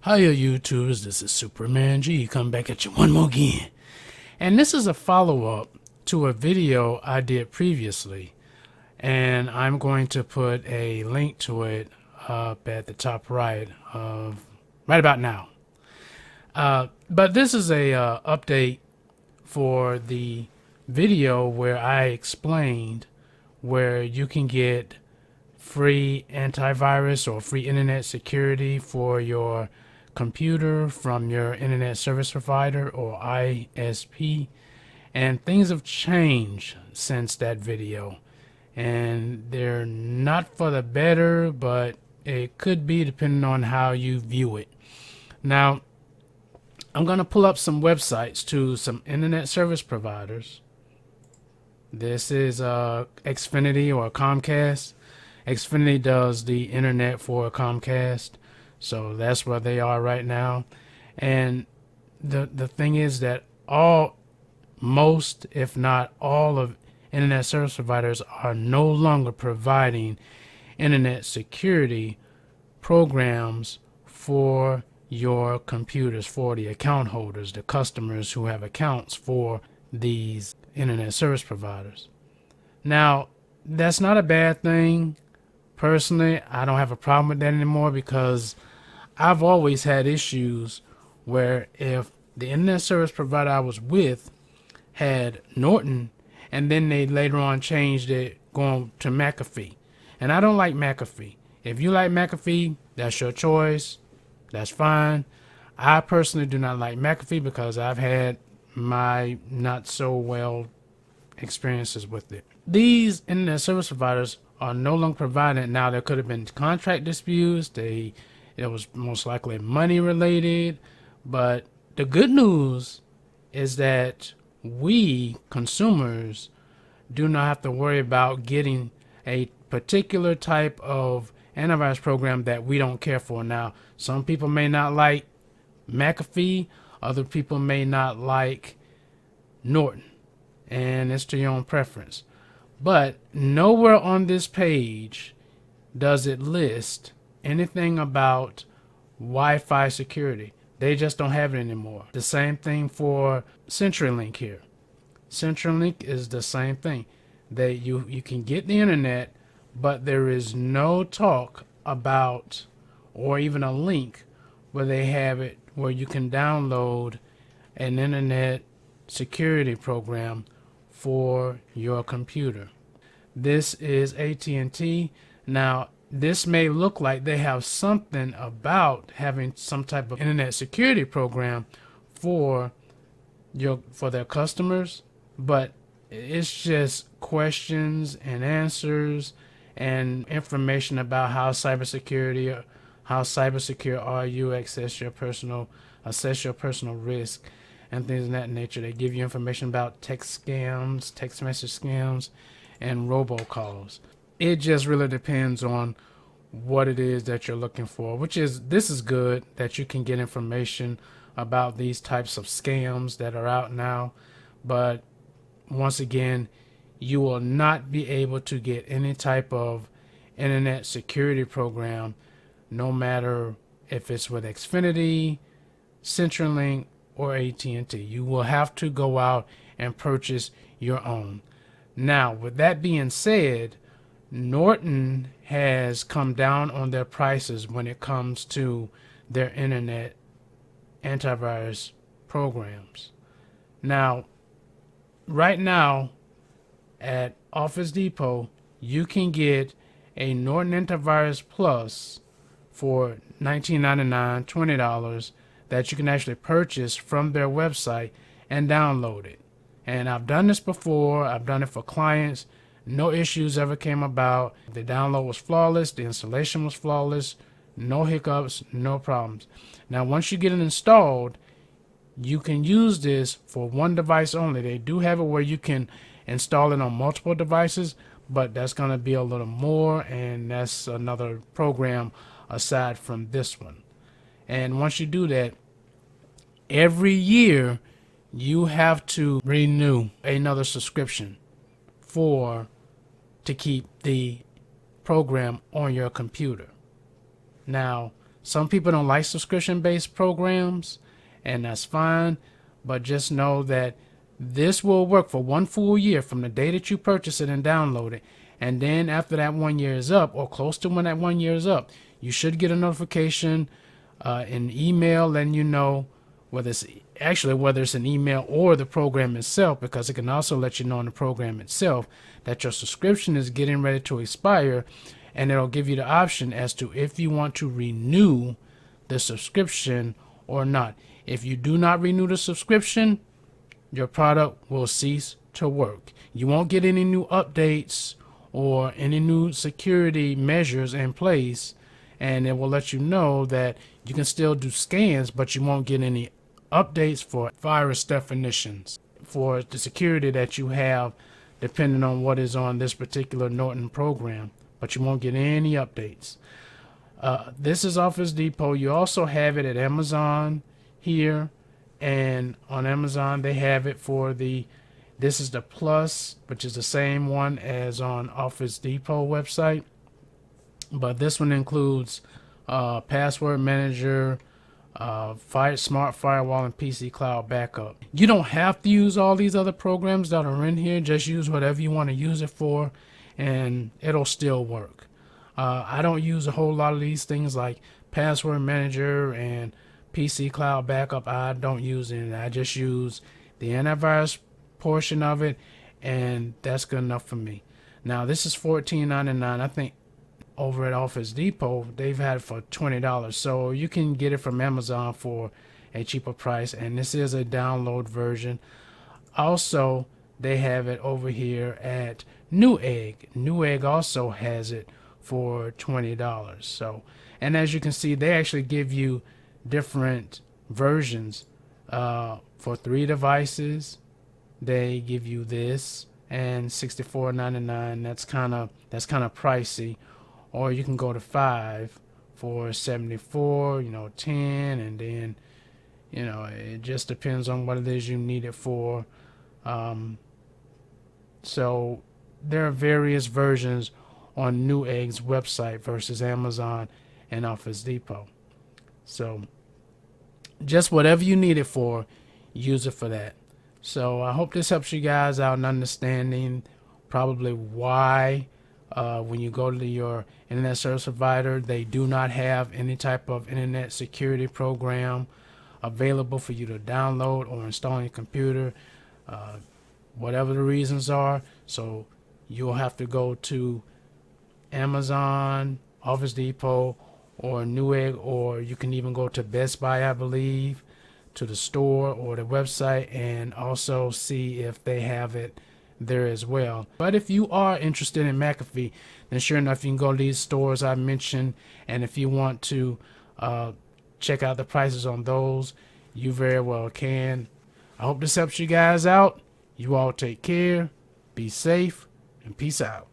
Hiya YouTubers, this is Superman G coming back at you one more again. And this is a follow-up to a video I did previously. And I'm going to put a link to it up at the top right of right about now. But this is a update for the video where I explained where you can get free antivirus or free internet security for your computer from your internet service provider or ISP, and things have changed since that video, and they're not for the better, but it could be depending on how you view it. Now I'm going to pull up some websites to some internet service providers. This is Xfinity or Comcast. Xfinity does the internet for Comcast, so that's where they are right now. And the thing is that most, if not all, of internet service providers are no longer providing internet security programs for your computers, for the account holders, the customers who have accounts for these internet service providers. Now, that's not a bad thing. Personally, I don't have a problem with that anymore, because I've always had issues where if the internet service provider I was with had Norton and then they later on changed it going to McAfee, and I don't like McAfee. If you like McAfee, that's your choice. That's fine. I personally do not like McAfee because I've had my not so well experiences with it. These internet service providers are no longer providing. Now, there could have been contract disputes. It was most likely money related, but the good news is that we consumers do not have to worry about getting a particular type of antivirus program that we don't care for. Now, some people may not like McAfee, other people may not like Norton, and it's to your own preference. But nowhere on this page does it list anything about Wi-Fi security. They just don't have it anymore. The same thing for CenturyLink here. CenturyLink is the same thing. You can get the internet, but there is no talk about, or even a link where they have it where you can download an internet security program for your computer. This is AT&T. Now, this may look like they have something about having some type of internet security program for their customers, but it's just questions and answers and information about how cybersecure are you, assess your personal risk, and things of that nature. They give you information about text scams, text message scams, and robocalls. It just really depends on what it is that you're looking for, this is good that you can get information about these types of scams that are out now. But once again, you will not be able to get any type of internet security program, no matter if it's with Xfinity, CenturyLink, or AT&T. You will have to go out and purchase your own. Now, with that being said, Norton has come down on their prices when it comes to their internet antivirus programs. Now, right now at Office Depot, you can get a Norton Antivirus Plus for $19.99, $20, that you can actually purchase from their website and download it. And I've done this before. I've done it for clients. No issues ever came about. The download was flawless. The installation was flawless. No hiccups, no problems. Now, once you get it installed, you can use this for one device only. They do have it where you can install it on multiple devices, but that's going to be a little more, and that's another program aside from this one. And once you do that, every year you have to renew another subscription to keep the program on your computer. Now, Some people don't like subscription-based programs, and that's fine, but just know that this will work for 1 full year from the day that you purchase it and download it. And then after that 1 year is up, or close to when that 1 year is up, you should get a notification, an email letting you know whether it's an email or the program itself, because it can also let you know in the program itself that your subscription is getting ready to expire, and it'll give you the option as to if you want to renew the subscription or not. If you do not renew the subscription, your product will cease to work. You won't get any new updates or any new security measures in place, and it will let you know that you can still do scans, but you won't get any updates for virus definitions for the security that you have depending on what is on this particular Norton program, but you won't get any updates. This is Office Depot. You also have it at Amazon here, and on Amazon they have it for this is the Plus, which is the same one as on Office Depot website, but this one includes Password Manager, Smart Firewall, and PC Cloud Backup. You don't have to use all these other programs that are in here. Just use whatever you want to use it for, and it'll still work. I don't use a whole lot of these things like Password Manager and PC Cloud Backup. I don't use it. I just use the antivirus portion of it, and that's good enough for me. Now this is $14.99. I think over at Office Depot they've had it for $20, so you can get it from Amazon for a cheaper price, and this is a download version. Also, they have it over here at Newegg also has it for $20. So, and as you can see, they actually give you different versions for 3 devices. They give you this and $64.99. That's kind of pricey. Or you can go to 5 for $74, 10, and then it just depends on what it is you need it for. So there are various versions on Newegg's website versus Amazon and Office Depot. So just whatever you need it for, use it for that. So I hope this helps you guys out in understanding probably why when you go to your internet service provider, they do not have any type of internet security program available for you to download or install on your computer, whatever the reasons are. So you'll have to go to Amazon, Office Depot, or Newegg, or you can even go to Best Buy, I believe, to the store or the website, and also see if they have it there as well. But if you are interested in McAfee, then sure enough, you can go to these stores I mentioned, and if you want to check out the prices on those, you very well can. I hope this helps you guys out. You all take care, be safe, and peace out.